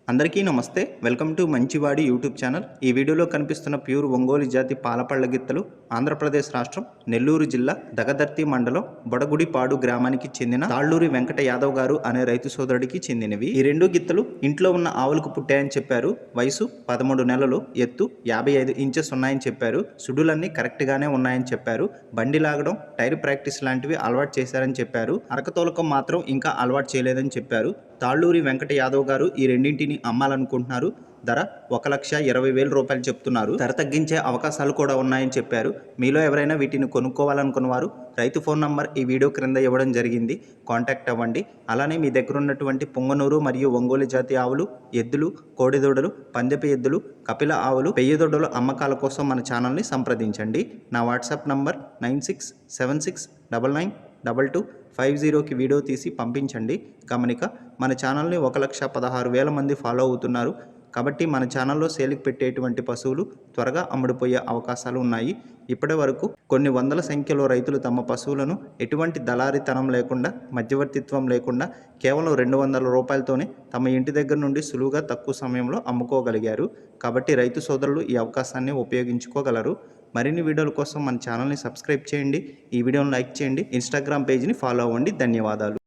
అందరికీ నమస్తే. Welcome to మంచివాడి యూట్యూబ్ ఛానల్. ఈ వీడియోలో కనిపిస్తున్న ప్యూర్ ఒంగోలు జాతి పాలపళ్ళ గిత్తలు ఆంధ్రప్రదేశ్ రాష్ట్రం నెల్లూరు జిల్లా దగదర్తి మండలం బొడగుడిపాడు గ్రామానికి చెందిన తాళ్ళూరి వెంకట యాదవ్ గారు అనే రైతు సోదరుడికి చెందినవి. ఈ రెండు గిత్తలు ఇంట్లో ఉన్న ఆవులకు పుట్టాయని చెప్పారు. వయసు 13 నెలలు, ఎత్తు 55 ఇంచెస్ ఉన్నాయని చెప్పారు. సుడులన్నీ కరెక్ట్ గానే ఉన్నాయని చెప్పారు. బండి లాగడం, టైర్ ప్రాక్టీస్ లాంటివి అలవాటు చేశారని చెప్పారు. అరకతోలకం మాత్రం ఇంకా అలవాటు చేయలేదని చెప్పారు. తాళ్ళూరి వెంకట యాదవ్ గారు ఈ రెండింటిని అమ్మాలనుకుంటున్నారు. ధర 1,20,000 రూపాయలు చెప్తున్నారు. ధర తగ్గించే అవకాశాలు కూడా ఉన్నాయని చెప్పారు. మీలో ఎవరైనా వీటిని కొనుక్కోవాలనుకున్నవారు రైతు ఫోన్ నంబర్ ఈ వీడియో క్రింద ఇవ్వడం జరిగింది. కాంటాక్ట్ అవ్వండి. అలానే మీ దగ్గర ఉన్నటువంటి పొంగనూరు మరియు ఒంగోలు జాతి ఆవులు, ఎద్దులు, కోడిదూడలు, పందెపు ఎద్దులు, కపిల ఆవులు, పెయ్యదొడ్డలు అమ్మకాల కోసం మన ఛానల్ని సంప్రదించండి. నా వాట్సాప్ నంబర్ 9676992250కి వీడియో తీసి పంపించండి. గమనిక, మన ఛానల్ని 1,16,000 మంది ఫాలో అవుతున్నారు. కాబట్టి మన ఛానల్లో సేల్కి పెట్టేటువంటి పశువులు త్వరగా అమ్ముడుపోయే అవకాశాలు ఉన్నాయి. ఇప్పటి వరకు కొన్ని వందల సంఖ్యలో రైతులు తమ పశువులను ఎటువంటి దళారితనం లేకుండా, మధ్యవర్తిత్వం లేకుండా కేవలం 200 రూపాయలతోనే తమ ఇంటి దగ్గర నుండి సులువుగా తక్కువ సమయంలో అమ్ముకోగలిగారు. కాబట్టి రైతు సోదరులు ఈ అవకాశాన్ని ఉపయోగించుకోగలరు. మరిన్ని వీడియోల కోసం మన ఛానల్ని సబ్స్క్రైబ్ చేయండి. ఈ వీడియోని లైక్ చేయండి. ఇన్స్టాగ్రామ్ పేజ్ని ఫాలో అవ్వండి. ధన్యవాదాలు.